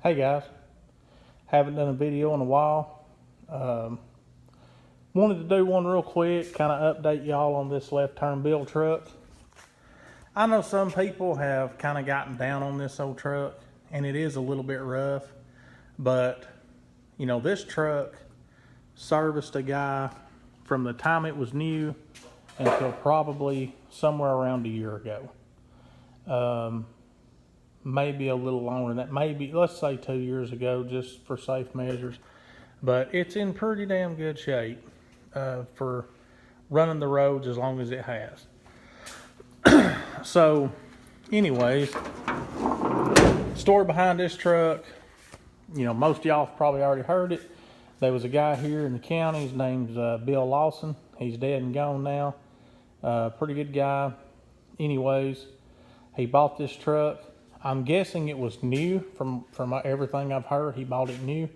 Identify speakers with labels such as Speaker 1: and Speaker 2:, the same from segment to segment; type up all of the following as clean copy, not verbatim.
Speaker 1: Hey guys, haven't done a video in a while. Wanted to do one real quick, kind of update y'all on this left turn build truck. I know some people have kind of gotten down on this old truck, and it is a little bit rough, but you know, this truck serviced a guy from the time it was new until probably somewhere around a year ago. Maybe a little longer than that, maybe let's say 2 years ago, just for safe measures. But it's in pretty damn good shape for running the roads as long as it has. So anyways, story behind this truck, you know, most of y'all have probably already heard it. There was a guy here in the county, his name's Bill Lawson. He's dead and gone now. Pretty good guy. Anyways, he bought this truck. I'm guessing it was new from everything I've heard. He bought it new,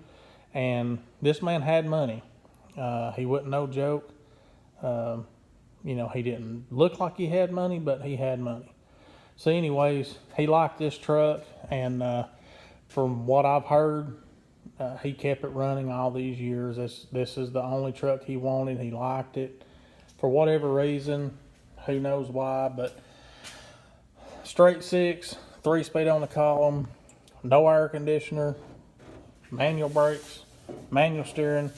Speaker 1: and this man had money. He wasn't no joke. You know, he didn't look like he had money, but he had money. So anyways, he liked this truck, and from what I've heard, he kept it running all these years. This is the only truck he wanted. He liked it for whatever reason. Who knows why, but straight six, 3-speed on the column, no air conditioner, manual brakes, manual steering,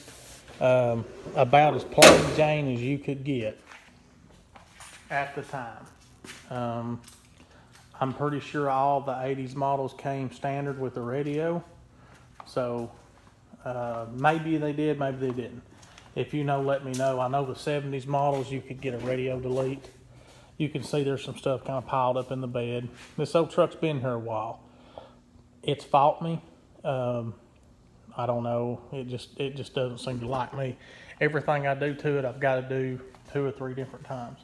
Speaker 1: about as plain Jane as you could get at the time. I'm pretty sure all the 80s models came standard with the radio, so maybe they did, maybe they didn't. If you know, let me know. I know the 70s models, you could get a radio delete. You can see there's some stuff kind of piled up in the bed. This old truck's been here a while. It's fought me. I don't know. It just doesn't seem to like me. Everything I do to it, I've got to do 2 or 3 different times.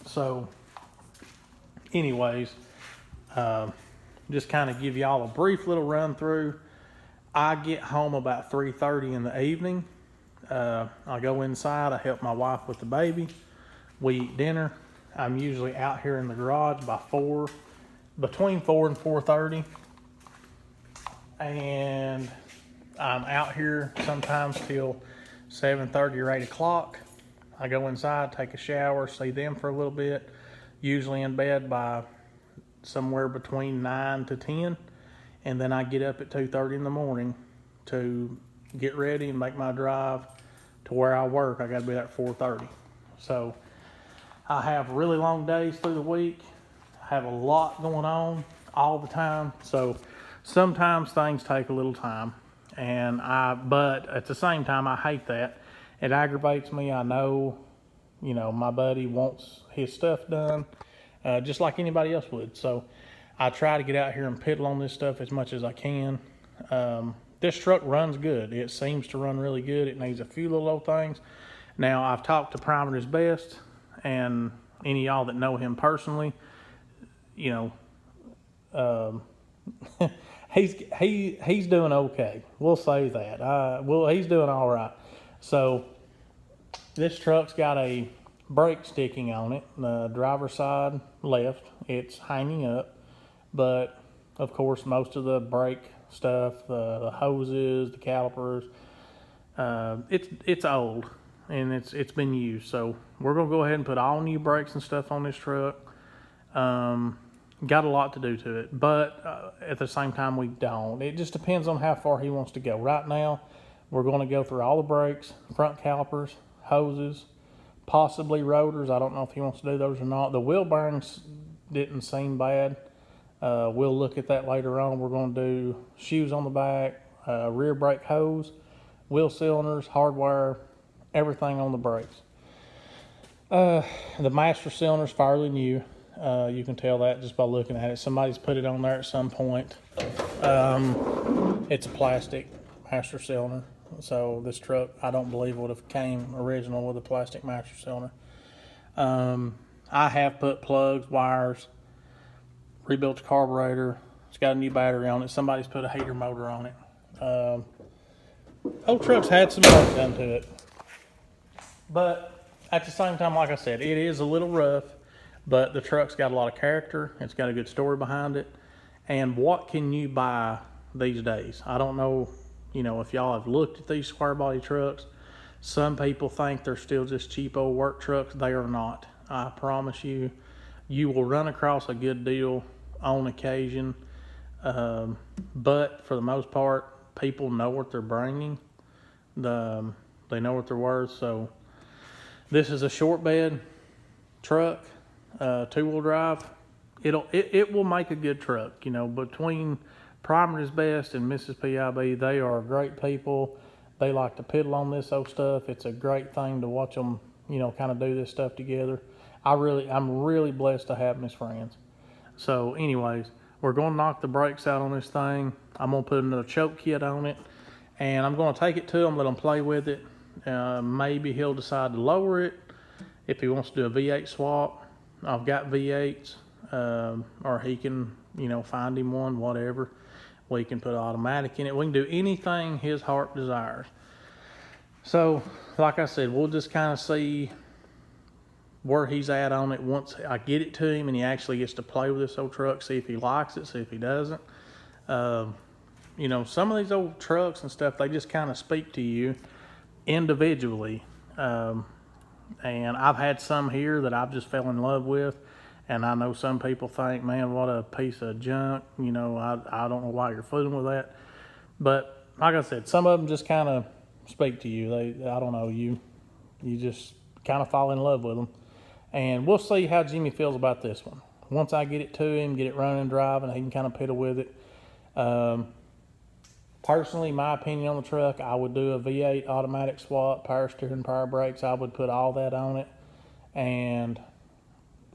Speaker 1: So, anyways, just kind of give y'all a brief little run through. I get home about 3:30 in the evening. I go inside. I help my wife with the baby. We eat dinner. I'm usually out here in the garage by 4, between 4 and 4:30. And I'm out here sometimes till 7:30 or 8 o'clock. I go inside, take a shower, see them for a little bit. Usually in bed by somewhere between 9 to 10. And then I get up at 2:30 in the morning to get ready and make my drive to where I work. I got to be there at 4:30. So I have really long days through the week. I have a lot going on all the time. So sometimes things take a little time, but at the same time, I hate that. It aggravates me. I know, you know, my buddy wants his stuff done, just like anybody else would. So I try to get out here and piddle on this stuff as much as I can. This truck runs good. It seems to run really good. It needs a few little old things. Now, I've talked to Primer is Best, and any of y'all that know him personally, you know, he's doing okay. We'll say that. He's doing all right. So this truck's got a brake sticking on it, the driver's side left. It's hanging up, but of course most of the brake stuff, the hoses, the calipers, it's old and it's been used. So we're gonna go ahead and put all new brakes and stuff on this truck. Got a lot to do to it, but at the same time we don't. It just depends on how far he wants to go. Right now, we're going to go through all the brakes, front calipers, hoses, possibly rotors. I don't know if he wants to do those or not. The wheel bearings didn't seem bad. We'll look at that later on. We're going to do shoes on the back, rear brake hose, wheel cylinders, hardwire, everything on the brakes. The master cylinder's fairly new. You can tell that just by looking at it. Somebody's put it on there at some point. It's a plastic master cylinder. So this truck, I don't believe, would have came original with a plastic master cylinder. I have put plugs, wires, rebuilt the carburetor. It's got a new battery on it. Somebody's put a heater motor on it. Old truck's had some work done to it. But at the same time, like I said, it is a little rough. But the truck's got a lot of character. It's got a good story behind it. And what can you buy these days. I don't know, you know, if y'all have looked at these square body trucks. Some people think they're still just cheap old work trucks. They are not. I promise you, you will run across a good deal on occasion. But for the most part, people know what they're bringing. They know what they're worth. So this is a short bed truck, 2-wheel drive. It will make a good truck. You know, between Primer is Best and Mrs. PIB, they are great people. They like to piddle on this old stuff. It's a great thing to watch them, you know, kind of do this stuff together. I'm really blessed to have them as friends. So anyways, we're going to knock the brakes out on this thing. I'm going to put another choke kit on it, and I'm going to take it to him, let him play with it. Maybe he'll decide to lower it if he wants to do a V8 swap. I've got V8s, or he can, you know, find him one, whatever. We can put automatic in it. We can do anything his heart desires. So, like I said, we'll just kind of see where he's at on it once I get it to him and he actually gets to play with this old truck, see if he likes it, see if he doesn't. You know, some of these old trucks and stuff, they just kind of speak to you individually. And I've had some here that I've just fell in love with. And I know some people think, man, what a piece of junk. You know, I don't know why you're fooling with that. But like I said, some of them just kind of speak to you. I don't know, you just kind of fall in love with them. And we'll see how Jimmy feels about this one. Once I get it to him, get it running and driving, he can kind of piddle with it. Personally, my opinion on the truck, I would do a V8 automatic swap, power steering, power brakes. I would put all that on it. And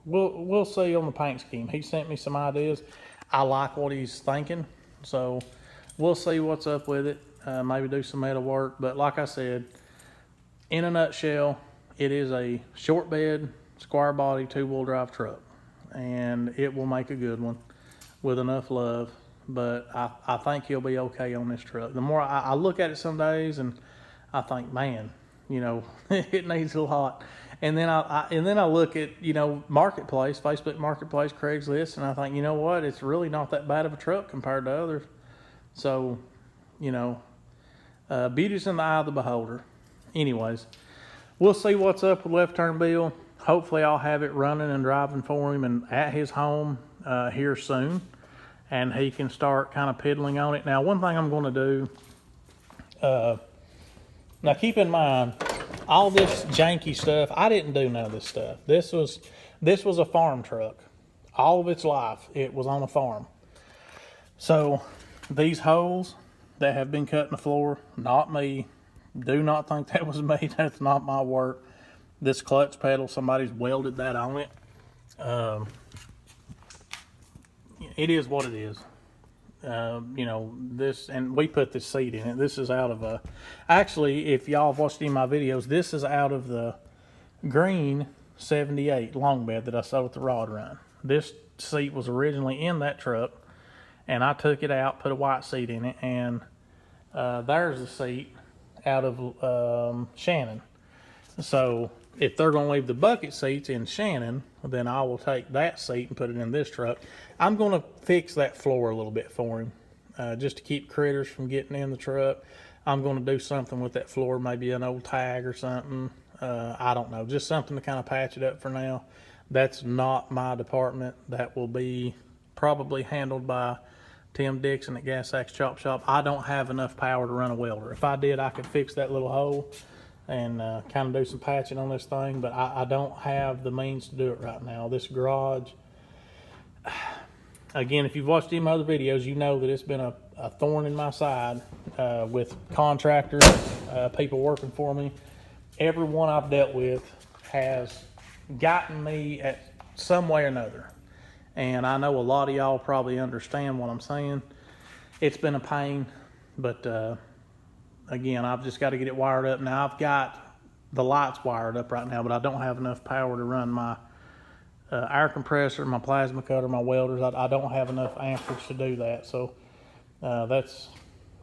Speaker 1: we'll see on the paint scheme. He sent me some ideas. I like what he's thinking, so we'll see what's up with it. Maybe do some metal work, but like I said, in a nutshell, it is a short bed, square body, 2-wheel drive truck, and it will make a good one with enough love. But I think he'll be okay on this truck. The more I look at it some days, and I think, man, you know, it needs a lot. And then I look at, you know, Marketplace, Facebook Marketplace, Craigslist, and I think, you know what, it's really not that bad of a truck compared to others. So, you know, beauty's in the eye of the beholder. Anyways, we'll see what's up with Left Turn Bill. Hopefully I'll have it running and driving for him and at his home here soon, and he can start kind of piddling on it. Now, one thing I'm going to do, now keep in mind, all this janky stuff, I didn't do none of this stuff. This was a farm truck. All of its life, it was on a farm. So these holes that have been cut in the floor, not me. Do not think that was me. That's not my work. This clutch pedal, somebody's welded that on it. It is what it is. You know, this, and we put this seat in it. This is out of a, actually, if y'all have watched any of my videos, this is out of the green 78 long bed that I sold at the Rod Run. This seat was originally in that truck, and I took it out, put a white seat in it, and there's the seat out of Shannon. So if they're going to leave the bucket seats in Shannon, then I will take that seat and put it in this truck. I'm going to fix that floor a little bit for him, just to keep critters from getting in the truck. I'm going to do something with that floor, maybe an old tag or something. I don't know, just something to kind of patch it up for now. That's not my department. That will be probably handled by Tim Dixon at Gas Axe Chop Shop. I don't have enough power to run a welder. If I did, I could fix that little hole and kind of do some patching on this thing, but I don't have the means to do it right now. This garage, again, if you've watched any of my other videos, you know that it's been a thorn in my side with contractors, people working for me. Everyone I've dealt with has gotten me at some way or another. And I know a lot of y'all probably understand what I'm saying. It's been a pain, but again, I've just got to get it wired up. Now, I've got the lights wired up right now, but I don't have enough power to run my air compressor, my plasma cutter, my welders. I don't have enough amperage to do that. So that's,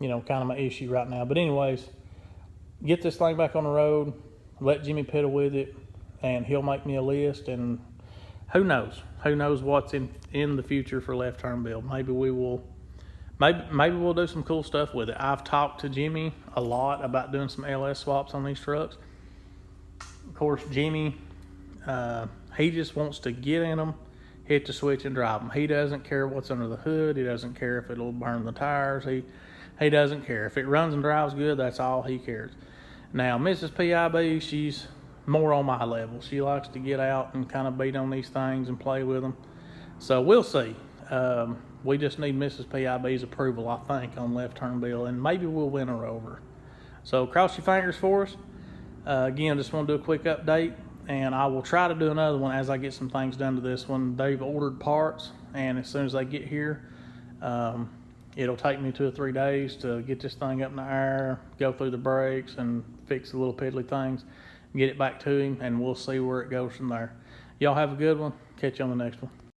Speaker 1: you know, kind of my issue right now. But anyways, get this thing back on the road, let Jimmy piddle with it, and he'll make me a list. And who knows what's in the future for Left Turn Bill. Maybe maybe we'll do some cool stuff with it. I've talked to Jimmy a lot about doing some LS swaps on these trucks. Of course, Jimmy, he just wants to get in them, hit the switch and drive them. He doesn't care what's under the hood. He doesn't care if it'll burn the tires. He doesn't care. If it runs and drives good, that's all he cares. Now, Mrs. PIB, she's more on my level. She likes to get out and kind of beat on these things and play with them. So we'll see. We just need Mrs. PIB's approval, I think, on Left Turn Bill, and maybe we'll win her over. So cross your fingers for us. Again, just want to do a quick update, and I will try to do another one as I get some things done to this one. They've ordered parts, and as soon as they get here, it'll take me 2 or 3 days to get this thing up in the air, go through the brakes, and fix the little piddly things, get it back to him, and we'll see where it goes from there. Y'all have a good one. Catch you on the next one.